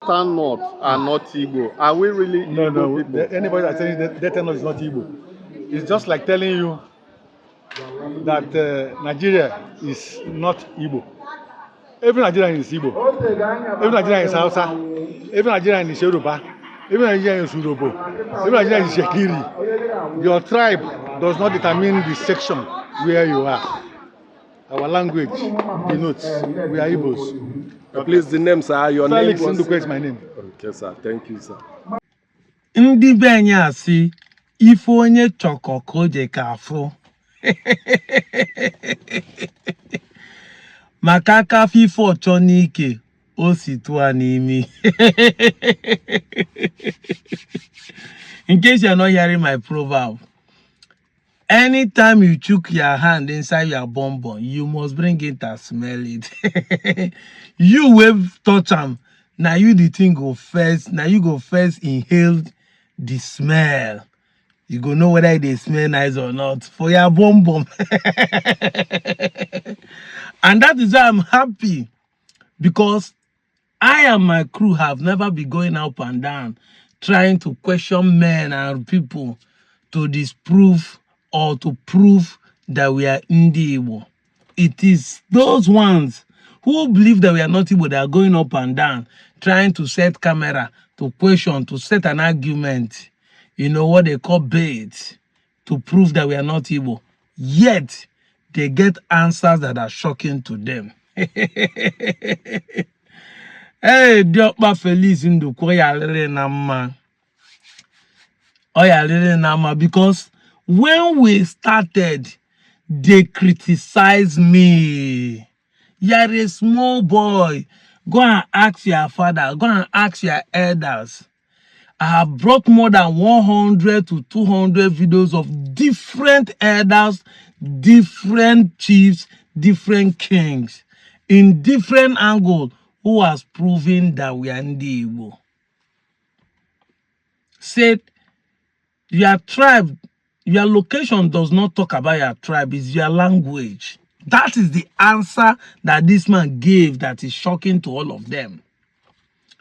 North are not Igbo. Are we really No, Igbo no. people? Anybody that's saying that Delta North is not Igbo, it's just like telling you that Nigeria is not Igbo. Every Nigerian is Igbo. Every Nigerian is Hausa. Every Nigerian is Yoruba. Every Nigerian is Urobo. Every Nigerian is Shekiri. Your tribe does not determine the section where you are. Our language denotes we are Igbos. Please, the names are your Felix name. Ndukwe is my name. Okay, sir. Thank you, sir. Ndị be anyị asị ife onye chọkọ ka o je ka afụ maka aka afọ ife ọchọ n'ike o si tụọ n'imi. In case you're not hearing my proverb, anytime you chook your hand inside your bonbon, you must bring it and smell it. You will touch them. Now you the thing go first. Now you go first inhale the smell. You go know whether they smell nice or not for your bonbon. And that is why I'm happy, because I and my crew have never been going up and down trying to question men and people to disprove or to prove that we are Igbo. It is those ones who believe that we are not Igbo that are going up and down trying to set camera, to question, to set an argument, you know, what they call bait, to prove that we are not Igbo. Yet, they get answers that are shocking to them. Hey, Diokpa Felix Ndukwe yalere na mma. Oh, yalere na mma, because when we started, they criticized me. You're a small boy. Go and ask your father. Go and ask your elders. I have brought more than 100 to 200 videos of different elders, different chiefs, different kings, in different angles, who has proven that we are Igbo. Said, your tribe, your location does not talk about your tribe, it's your language. That is the answer that this man gave that is shocking to all of them.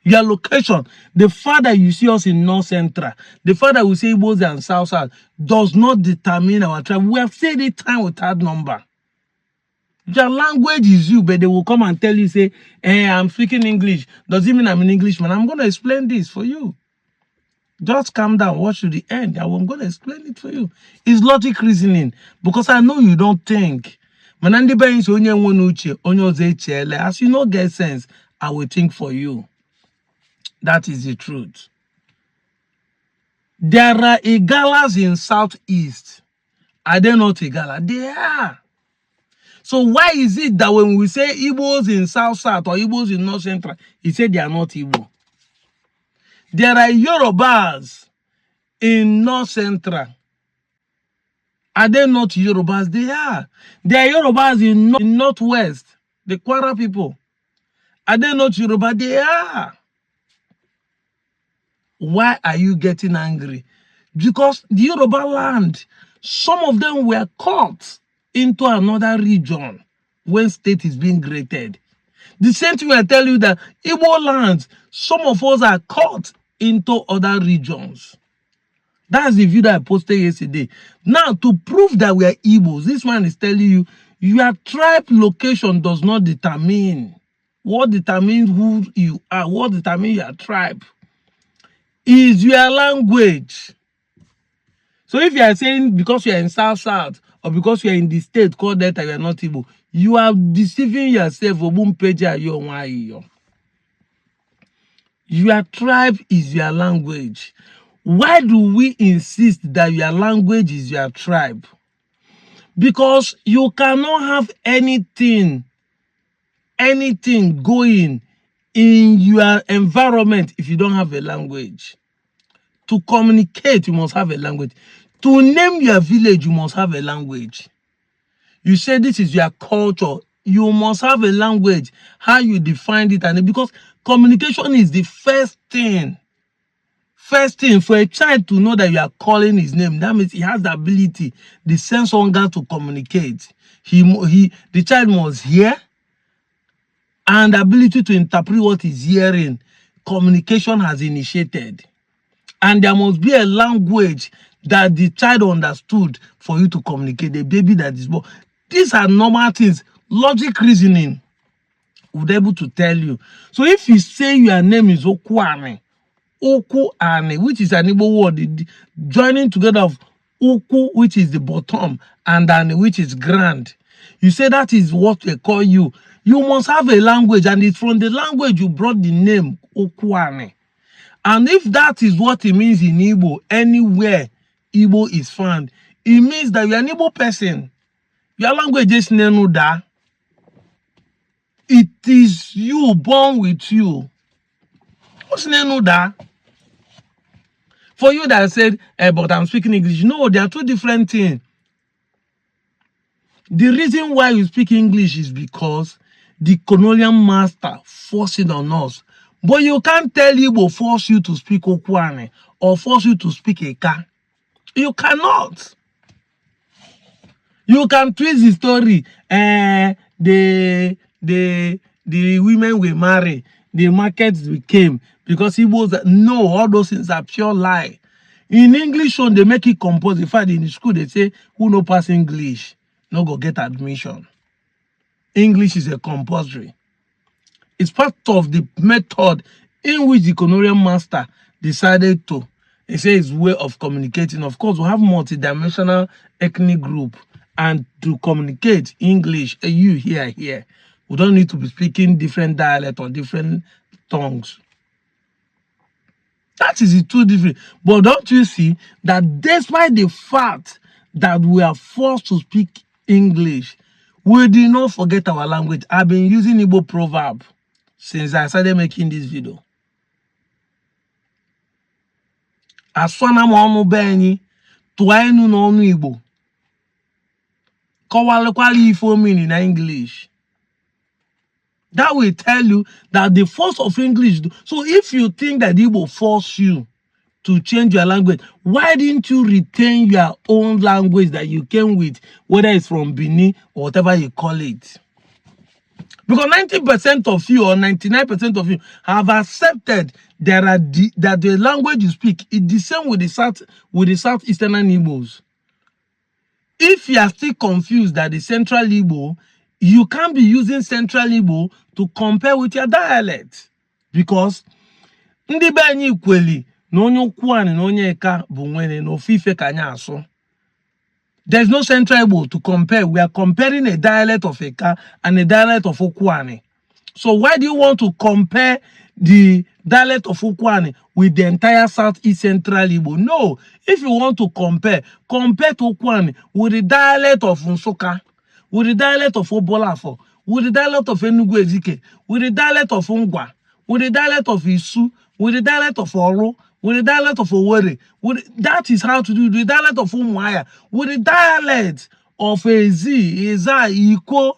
Your location, the fact that you see us in North Central, the fact that we say Igbos and South, does not determine our tribe. We have said it time without number. Your language is you, but they will come and tell you, say, hey, I'm speaking English. Does it mean I'm an Englishman? I'm going to explain this for you. Just calm down, watch to the end. I'm going to explain it for you. It's logic reasoning, because I know you don't think. As you know, get sense, I will think for you. That is the truth. There are Igalas in Southeast. Are they not Igala? They are. So why is it that when we say Igbos in South or Igbos in North Central, he said they are not Igbo? There are Yorubas in North Central. Are they not Yorubas? They are. There are Yorubas in Northwest, the Kwara people. Are they not Yoruba? They are. Why are you getting angry? Because the Yoruba land, some of them were caught into another region when state is being created. The same thing I tell you that Igbo lands, some of us are caught into other regions. That's the video I posted yesterday. Now, to prove that we are Igbos, this one is telling you, your tribe location does not determine. What determines who you are, what determines your tribe, is your language. So if you are saying because you are in South or because you are in the state called Delta, you are not Igbo, you are deceiving yourself. Your tribe is your language. Why do we insist that your language is your tribe? Because you cannot have anything going in your environment if you don't have a language. To communicate, you must have a language. To name your village, you must have a language. You say this is your culture, you must have a language, how you define it, and because communication is the first thing. First thing for a child to know that you are calling his name, that means he has the ability, the sense organ to communicate. The child must hear, and the ability to interpret what he's hearing communication has initiated. And there must be a language that the child understood for you to communicate, the baby that is born. These are normal things. Logic reasoning would be able to tell you. So if you say your name is Okuane, which is an Igbo word, joining together of Uku, which is the bottom, and Ane, which is grand. You say that is what they call you. You must have a language, and it's from the language you brought the name Okuane. And if that is what it means in Igbo, anywhere Igbo is found, it means that you're an Igbo person. Your language is Nenuda. It is you, born with you. What's Nenuda? For you that said, but I'm speaking English. No, there are two different things. The reason why you speak English is because the colonial master forced it on us. But you can't tell Igbo force you to speak Okwane or force you to speak Eka. You cannot. You can twist the story. The women will marry. The markets became because Igbos. No, all those things are pure lie. In English, when they make it compulsory. In fact, in the school they say, "Who no pass English, no go get admission." English is a compulsory. It's part of the method in which the colonial master decided to, he says, his way of communicating. Of course, we have multidimensional ethnic group, and to communicate English, you here. We don't need to be speaking different dialect or different tongues. That is the two different. But don't you see that despite the fact that we are forced to speak English, we did not forget our language. I've been using Igbo proverb since I started making this video. Aswana mo benyi tuainu no onu Igbo. Kowale ifo meaning in English. That will tell you that the force of English. So if you think that Igbo force you to change your language, why didn't you retain your own language that you came with, whether it's from Benin or whatever you call it? Because 90% of you or 99% of you have accepted that the language you speak is the same with the Southeastern Igbos. If you are still confused that the Central Igbo, you can't be using Central Igbo to compare with your dialect. Because ndị be anyị kweli na onye Okwane na onye Eka bụ nwere na ofife kanya aso. There's no Central Igbo to compare. We are comparing a dialect of Eka and a dialect of Okwane. So why do you want to compare the dialect of Okwane with the entire Southeast Central Igbo? No. If you want to compare to Okwane with the dialect of Nsukka, with the dialect of Obolafo, with the dialect of Enugu Ezike, with the dialect of Ngwa, with the dialect of Isu, with the dialect of Oro, with the dialect of Owerri. That is how to do the dialect of Umuahia, with the dialect of Ezi, Iko.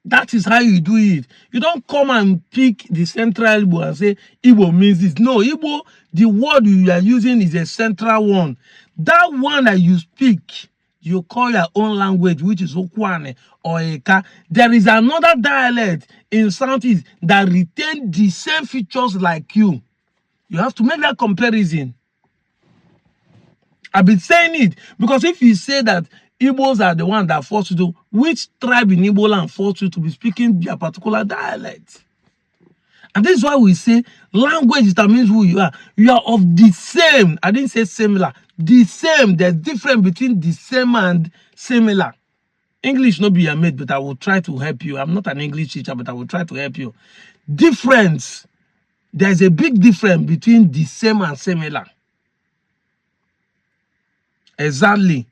That is how you do it. You don't come and pick the Central Igbo and say Igbo means this. No, Igbo, the word you are using is a central one. That one that you speak, you call your own language, which is Okwane or Eka. There is another dialect in Southeast that retain the same features like you. You have to make that comparison. I've been saying it because if you say that Igbos are the one that force you to, which tribe in Igbo land force you to be speaking their particular dialect? And this is why we say language determines who you are. You are of the same. I didn't say similar. The same. There's difference between the same and similar. English no be your mate, but I will try to help you. I'm not an English teacher, but I will try to help you. Difference. There's a big difference between the same and similar. Exactly.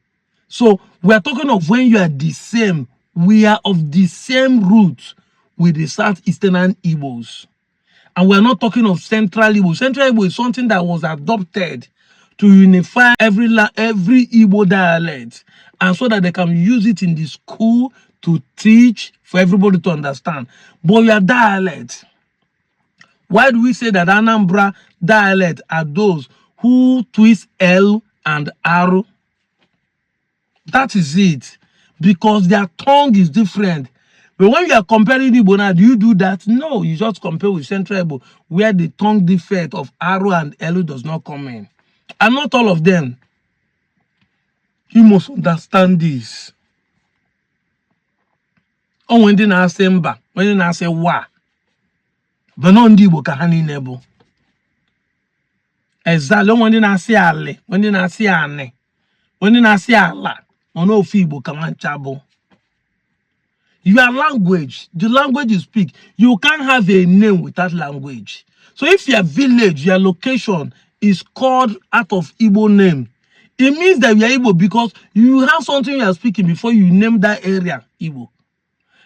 So we are talking of when you are the same. We are of the same root with the Southeastern Igbos. And we are not talking of Central Igbo. Central Igbo is something that was adopted to unify every Igbo dialect, and so that they can use it in the school to teach for everybody to understand. But your dialect, why do we say that Anambra dialect are those who twist L and R? That is it. Because their tongue is different. But when you are comparing Igbo now, do you do that? No, you just compare with Central Igbo, where the tongue defect of Aro and Elu does not come in. And not all of them. You must understand this. Oh, when they now say mba, when they now say wa, but no ndi Igbo ka ha niile bụ. Exactly, when they now say ale, when they now say ane, when they now say ala, on no Igbo ka mancha bụ. Your language, the language you speak, you can't have a name without language. So if your village, your location is called out of Igbo name, it means that you are Igbo because you have something you are speaking before you name that area Igbo.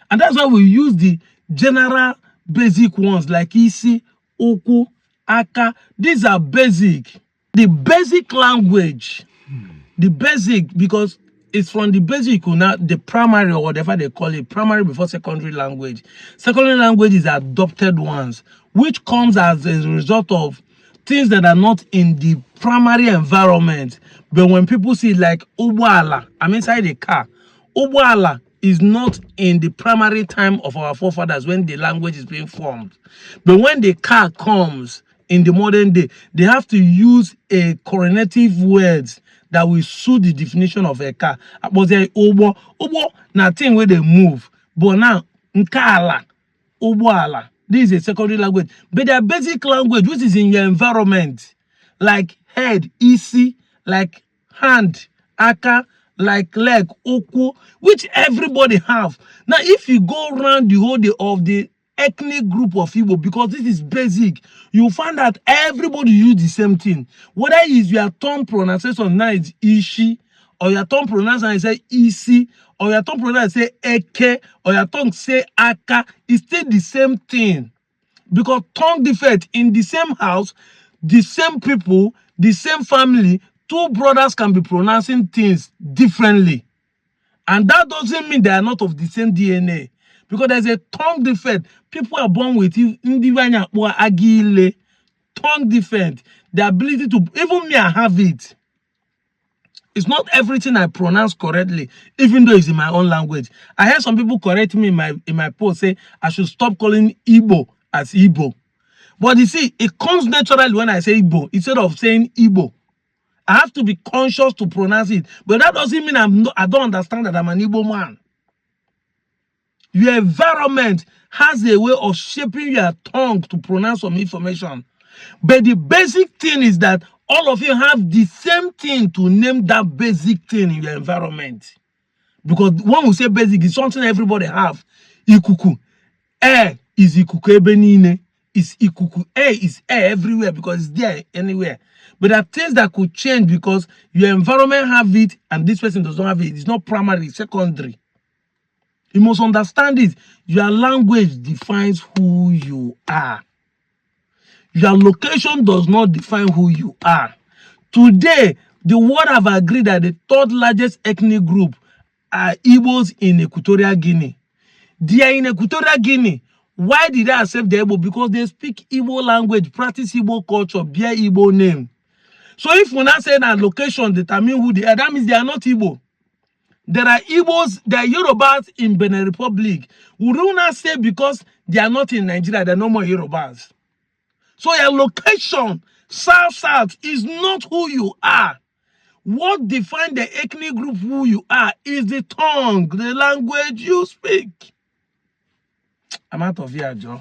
And that's why we use the general basic ones like Isi, Oku, Aka. These are basic. The basic language, the basic, because it's from the basic, now the primary or whatever they call it, primary before secondary language. Secondary language is adopted ones, which comes as a result of things that are not in the primary environment. But when people see like Ubuala, I'm inside the car. Ubuala is not in the primary time of our forefathers when the language is being formed. But when the car comes in the modern day, they have to use a correlative words that will suit the definition of a car. But say Ubo nothing where they move. But now Nkala, Ubuala. This is a secondary language. But their basic language, which is in your environment, like head, isi, like hand, aka, like leg, oku, which everybody have. Now, if you go around the whole day of the ethnic group of Igbo, because this is basic, you find that everybody use the same thing. Whether it's your tongue pronunciation now is ishi, or your tongue pronunciation say isi, or your tongue pronunciation say eke, or your tongue say aka, it's still the same thing. Because tongue defect in the same house, the same people, the same family, two brothers can be pronouncing things differently. And that doesn't mean they are not of the same DNA. Because there's a tongue defect. People are born with tongue defect. The ability to, even me, I have it. It's not everything I pronounce correctly, even though it's in my own language. I heard some people correct me in my post, say I should stop calling Igbo as Igbo. But you see, it comes naturally when I say Igbo instead of saying Igbo. I have to be conscious to pronounce it. But that doesn't mean I don't understand that I'm an Igbo man. Your environment has a way of shaping your tongue to pronounce some information. But the basic thing is that all of you have the same thing to name that basic thing in your environment. Because when we say basic, it's something everybody have. Ikuku. Air is ikuku ebenine. Is ikuku. Air is air everywhere because it's there anywhere. But there are things that could change because your environment have it and this person does not have it. It's not primary, it's secondary. You must understand it. Your language defines who you are. Your location does not define who you are. Today, the world have agreed that the third largest ethnic group are Igbos in Equatorial Guinea. They are in Equatorial Guinea. Why did they accept the Igbo? Because they speak Igbo language, practice Igbo culture, bear Igbo name. So if we not say that location determine who they are, that means they are not Igbo. There are Igbos, there are Yorubas in Benin Republic. We do not say because they are not in Nigeria, there are no more Yorubas. So your location, south, is not who you are. What defines the ethnic group who you are is the tongue, the language you speak. I'm out of here, John.